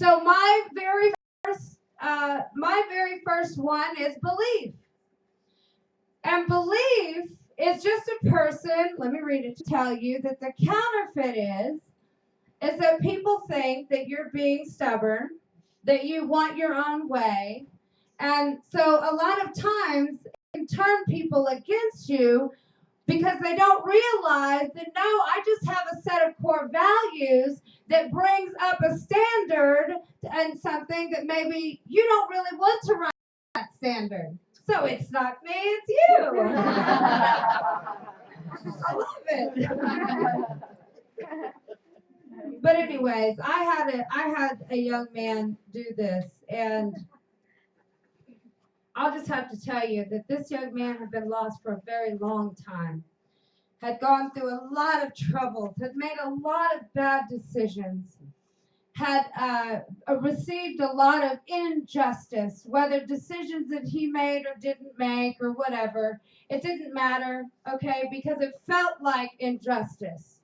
So my very first one is belief. And belief is just a person, let me read it to tell you that the counterfeit is that people think that you're being stubborn, that you want your own way. And so a lot of times it can turn people against you because they don't realize that no, I just have a set of core values that brings up a standard and something that maybe you don't really want to run that standard. So it's not me, it's you. I love it. But anyways, I had a young man do this, and I'll just have to tell you that this young man had been lost for a very long time, had gone through a lot of troubles, had made a lot of bad decisions, had received a lot of injustice, whether decisions that he made or didn't make or whatever. It didn't matter, okay, because it felt like injustice.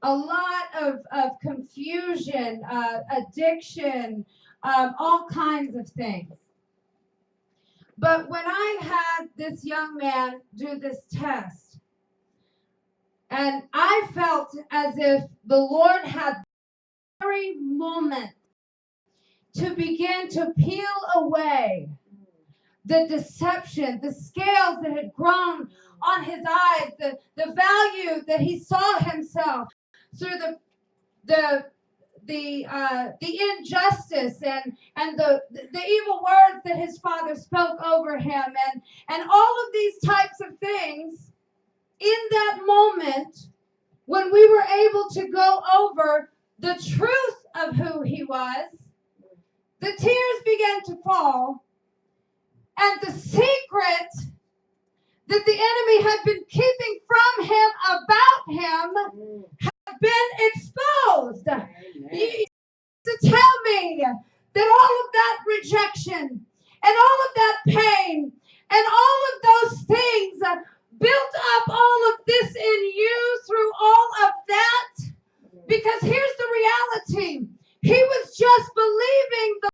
A lot of confusion, addiction, all kinds of things. But when I had this young man do this test, and I felt as if the Lord had the very moment to begin to peel away the deception, the scales that had grown on his eyes, the value that he saw himself through the injustice and the evil words that his father spoke over him and all of these types of things. In that moment, when we were able to go over the truth of who he was, the tears began to fall, and the secret that the enemy had been keeping from him about him had been exposed. You used to tell me that all of that rejection and all of that pain and all of those things built up all of this in you through all of that, because here's the reality. He was just believing the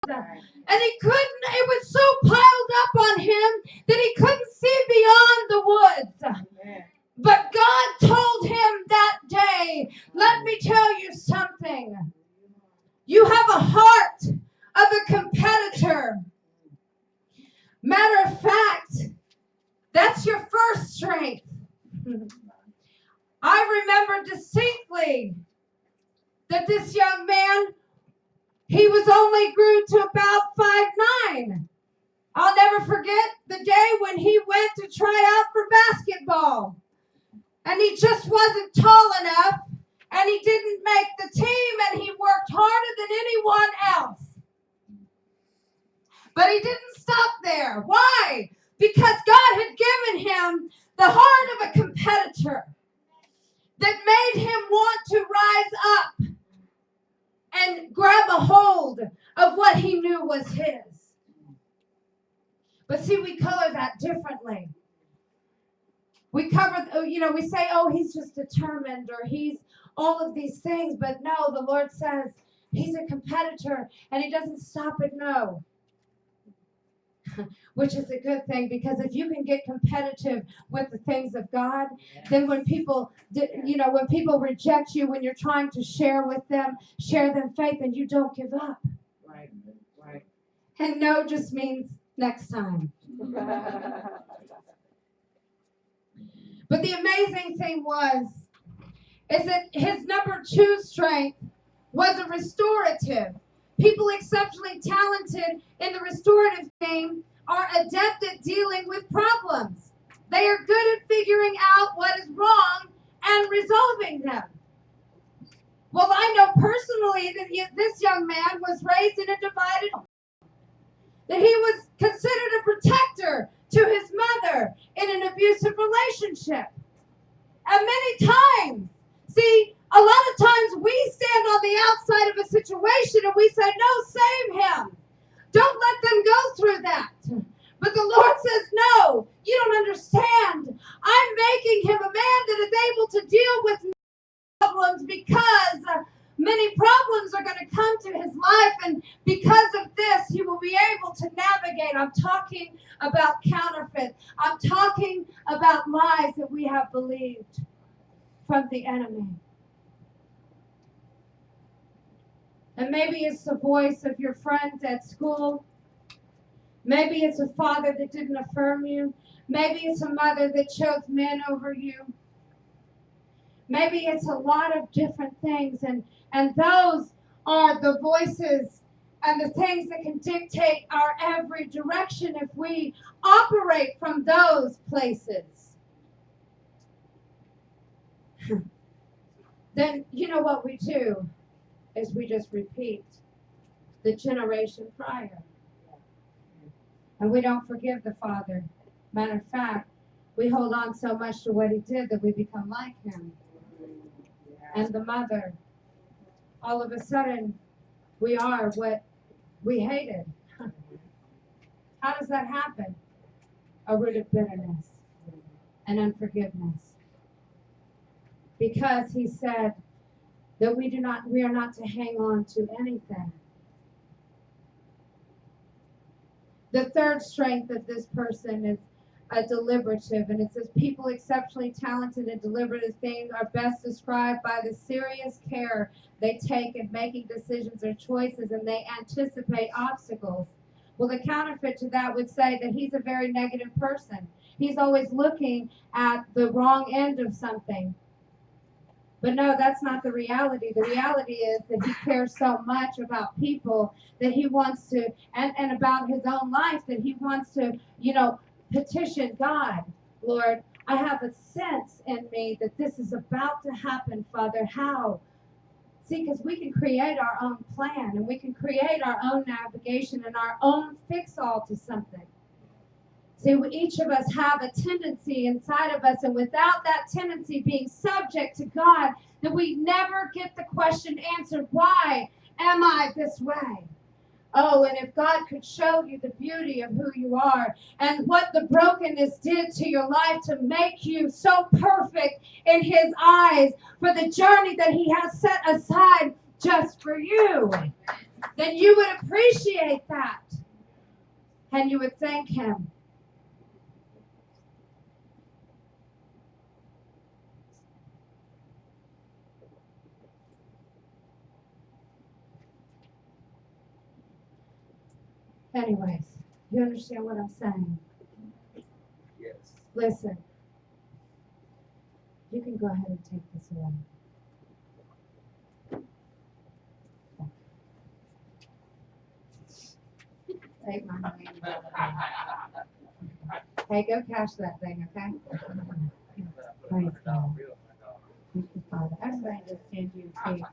and he couldn't, it was so piled up on him that he couldn't see beyond the woods. But God told him that day, let me tell you something. You have a heart of a competitor. Matter of fact, that's your first strength. I remember distinctly that this young man, he was only grew to about 5'9". I'll never forget the day when he went to try out for basketball. And he just wasn't tall enough, and he didn't make the team, and he worked harder than anyone else. But he didn't stop there. Why? Because God had given him the heart of a competitor that made him want to rise up and grab a hold of what he knew was his. But see, we color that differently. We cover, we say, oh, he's just determined, or he's all of these things. But no, the Lord says he's a competitor, and he doesn't stop at no. Which is a good thing, because if you can get competitive with the things of God, then when people, when people reject you, when you're trying to share them faith, and you don't give up. Right. And no just means next time. But the amazing thing is that his number 2 strength was a restorative. People exceptionally talented in the restorative game are adept at dealing with problems. They are good at figuring out what is wrong and resolving them. Well, I know personally that this young man was raised in a divided home, that he was considered a protector to his mother in an abusive relationship. And many times, see, a lot of times we stand on the outside of a situation and we say, no, save him. Don't let them go through that. But the Lord says, no, you don't understand. I'm making him a man that is able to deal with problems because Many problems are going to come to his life, and because of this, he will be able to navigate. I'm talking about counterfeit. I'm talking about lies that we have believed from the enemy. And maybe it's the voice of your friends at school. Maybe it's a father that didn't affirm you. Maybe it's a mother that chose men over you. Maybe it's a lot of different things, and those are the voices and the things that can dictate our every direction if we operate from those places. Then you know what we do is we just repeat the generation prior. And we don't forgive the father. Matter of fact, we hold on so much to what he did that we become like him. And the mother, all of a sudden, we are what we hated. How does that happen? A root of bitterness and unforgiveness. Because he said that we are not to hang on to anything. The third strength of this person is a deliberative, and it says people exceptionally talented and deliberative things are best described by the serious care they take in making decisions or choices, and they anticipate obstacles. Well, the counterfeit to that would say that he's a very negative person. He's always looking at the wrong end of something. But no, that's not the reality. The reality is that he cares so much about people that he wants to, and about his own life, that he wants to, petition God. Lord, I have a sense in me that this is about to happen, Father. How? See, because we can create our own plan, and we can create our own navigation and our own fix-all to something. See, each of us have a tendency inside of us, and without that tendency being subject to God, that we never get the question answered, why am I this way? Oh, and if God could show you the beauty of who you are and what the brokenness did to your life to make you so perfect in his eyes for the journey that he has set aside just for you, then you would appreciate that and you would thank him. Anyways, you understand what I'm saying? Yes. Listen, you can go ahead and take this away. Take my money. Hey, go cash that thing, okay? Praise God. Thank you, Father. Everybody just stand to your feet.